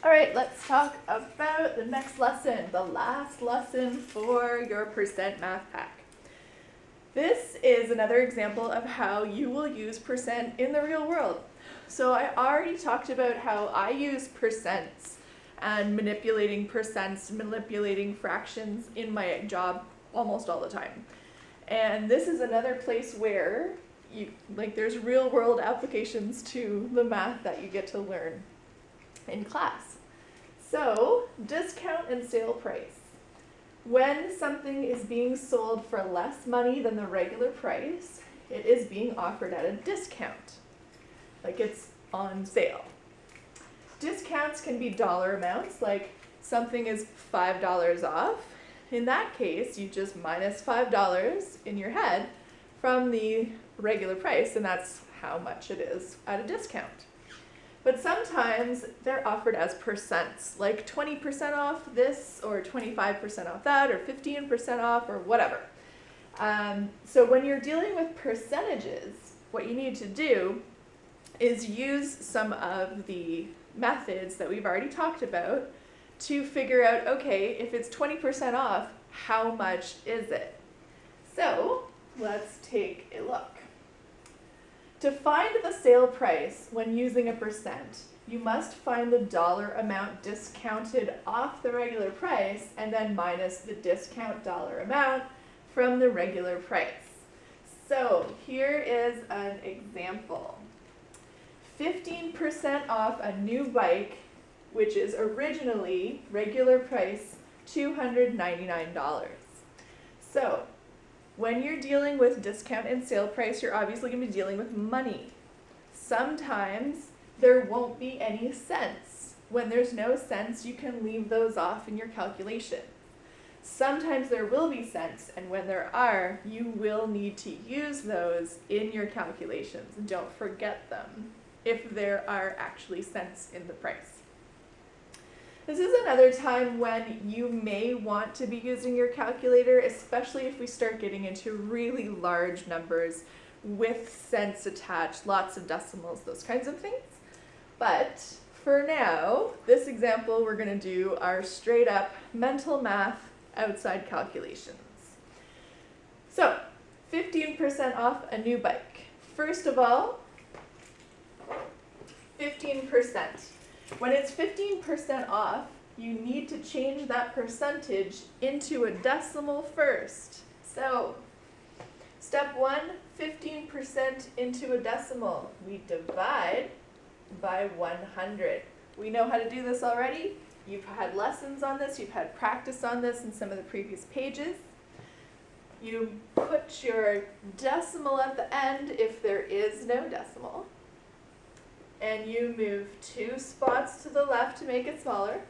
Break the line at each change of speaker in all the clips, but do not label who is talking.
All right, let's talk about the next lesson, the last lesson for your percent math pack. This is another example of how you will use percent in the real world. So I already talked about how I use percents and manipulating percents, manipulating fractions in my job almost all the time. And this is another place where there's real world applications to the math that you get to learn in class. So, discount and sale price. When something is being sold for less money than the regular price, it is being offered at a discount, like it's on sale. Discounts can be dollar amounts, like something is $5 off. In that case, you just minus $5 in your head from the regular price, and that's how much it is at a discount. But sometimes they're offered as percents, like 20% off this, or 25% off that, or 15% off, or whatever. So when you're dealing with percentages, what you need to do is use some of the methods that we've already talked about to figure out, okay, if it's 20% off, how much is it? So let's take a look. To find the sale price when using a percent, you must find the dollar amount discounted off the regular price and then minus the discount dollar amount from the regular price. So here is an example. 15% off a new bike, which is originally regular price $299. So when you're dealing with discount and sale price, you're obviously going to be dealing with money. Sometimes there won't be any cents. When there's no cents, you can leave those off in your calculation. Sometimes there will be cents, and when there are, you will need to use those in your calculations. Don't forget them if there are actually cents in the price. This is another time when you may want to be using your calculator, especially if we start getting into really large numbers with cents attached, lots of decimals, those kinds of things. But for now, this example, we're going to do our straight up mental math outside calculations. So, 15% off a new bike. First of all, 15%. When it's 15% off, you need to change that percentage into a decimal first. So, step 1, 15% into a decimal. We divide by 100. We know how to do this already. You've had lessons on this, you've had practice on this in some of the previous pages. You put your decimal at the end if there is no decimal. And you move 2 spots to the left to make it smaller.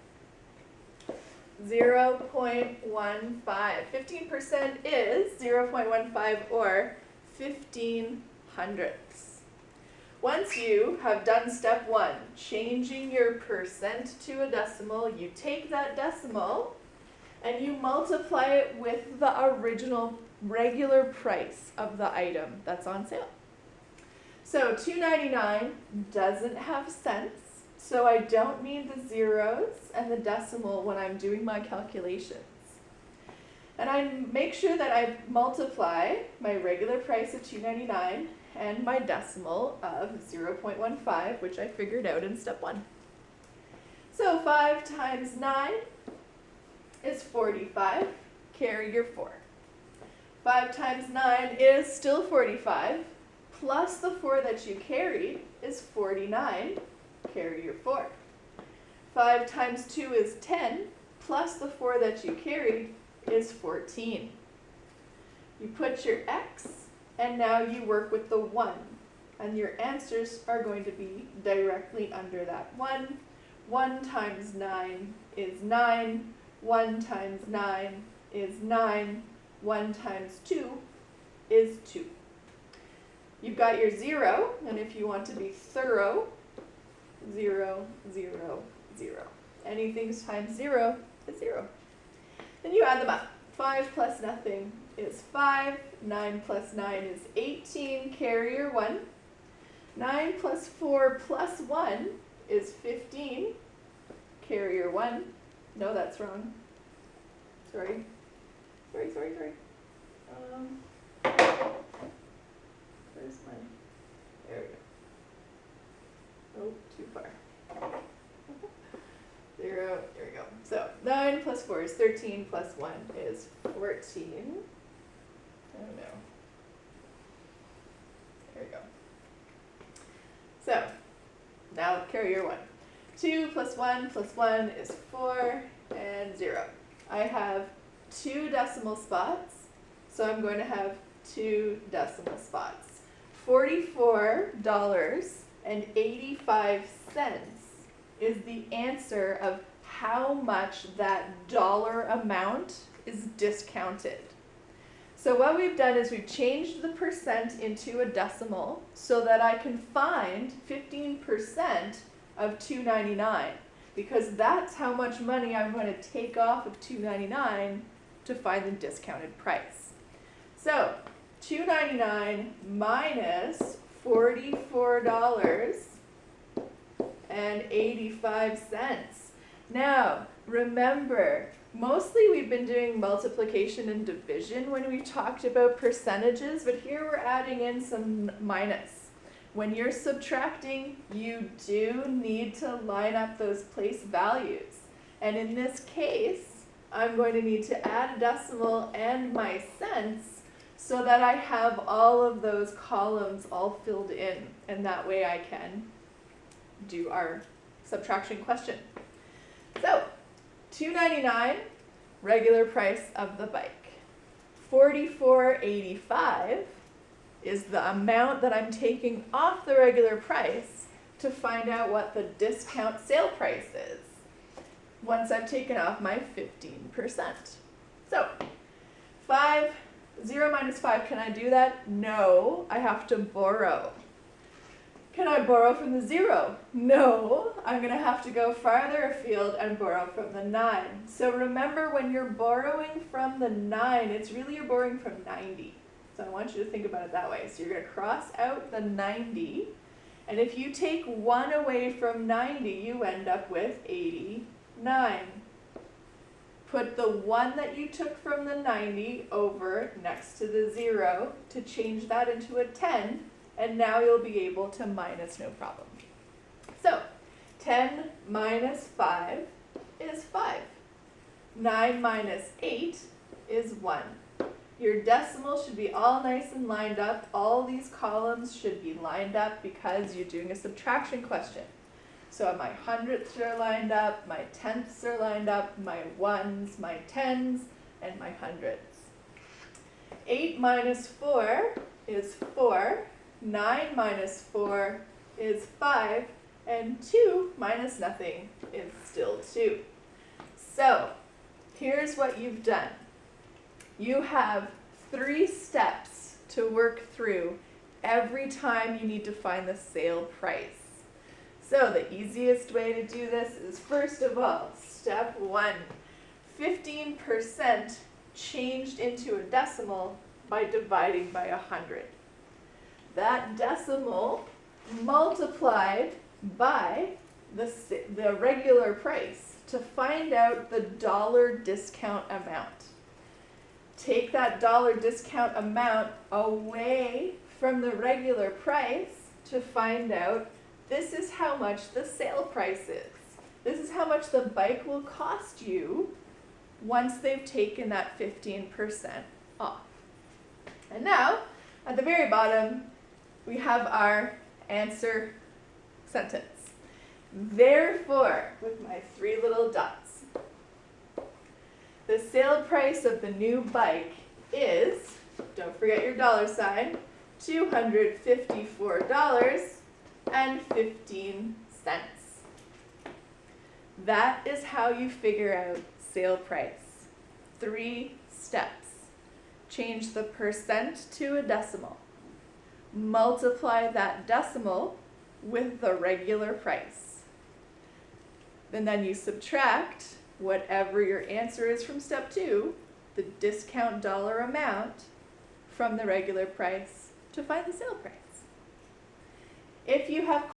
0.15. 15% is 0.15 or 15 hundredths. Once you have done step 1, changing your percent to a decimal, you take that decimal and you multiply it with the original regular price of the item that's on sale. So $2.99 doesn't have cents, so I don't need the zeros and the decimal when I'm doing my calculations. And I make sure that I multiply my regular price of $2.99 and my decimal of 0.15, which I figured out in step 1. So 5 times 9 is 45, carry your 4. 5 times 9 is still 45. Plus the 4 that you carried is 49, carry your 4. 5 times 2 is 10, plus the 4 that you carried is 14. You put your x, and now you work with the 1, and your answers are going to be directly under that 1. 1 times 9 is 9, 1 times 9 is 9, 1 times 2 is 2. You've got your 0, and if you want to be thorough, 0, 0, 0. Anything times 0 is 0. Then you add them up. 5 plus nothing is 5. 9 plus 9 is 18. Carry your 1. 9 plus 4 plus 1 is 15. carrier 1. No, that's wrong. Sorry. Where's my, there we go. Oh, too far. 0, there we go. So 9 plus 4 is 13, plus 1 is 14. Oh no. There we go. So now carrier 1. 2 plus 1 is 4, and 0. I have 2 decimal spots, so I'm going to have 2 decimal spots. $44.85 is the answer of how much that dollar amount is discounted. So what we've done is we've changed the percent into a decimal so that I can find 15% of $2.99, because that's how much money I'm going to take off of $2.99 to find the discounted price. So $2.99 minus $44.85. Now, remember, mostly we've been doing multiplication and division when we talked about percentages, but here we're adding in some minus. When you're subtracting, you do need to line up those place values. And in this case, I'm going to need to add a decimal and my cents so that I have all of those columns all filled in, and that way I can do our subtraction question. So, $2.99, regular price of the bike. $44.85 is the amount that I'm taking off the regular price to find out what the discount sale price is once I've taken off my 15%. So, 0 minus 5, can I do that? No, I have to borrow. Can I borrow from the 0? No, I'm going to have to go farther afield and borrow from the 9. So remember, when you're borrowing from the 9, it's really you're borrowing from 90. So I want you to think about it that way. So you're going to cross out the 90, and if you take 1 away from 90, you end up with 89. Put the 1 that you took from the 90 over next to the 0 to change that into a 10, and now you'll be able to minus no problem. So 10 minus 5 is 5. 9 minus 8 is 1. Your decimal should be all nice and lined up. All these columns should be lined up because you're doing a subtraction question. So my hundredths are lined up, my tenths are lined up, my ones, my tens, and my hundredths. 8 minus 4 is 4. 9 minus 4 is 5. And 2 minus nothing is still 2. So here's what you've done. You have 3 steps to work through every time you need to find the sale price. So the easiest way to do this is, first of all, step 1, 15% changed into a decimal by dividing by 100. That decimal multiplied by the regular price to find out the dollar discount amount. Take that dollar discount amount away from the regular price to find out this is how much the sale price is. This is how much the bike will cost you once they've taken that 15% off. And now, at the very bottom, we have our answer sentence. Therefore, with my 3 little dots, the sale price of the new bike is, don't forget your dollar sign, $254.15. That is how you figure out sale price. 3 steps. Change the percent to a decimal. Multiply that decimal with the regular price. And then you subtract whatever your answer is from step 2, the discount dollar amount, from the regular price to find the sale price. If you have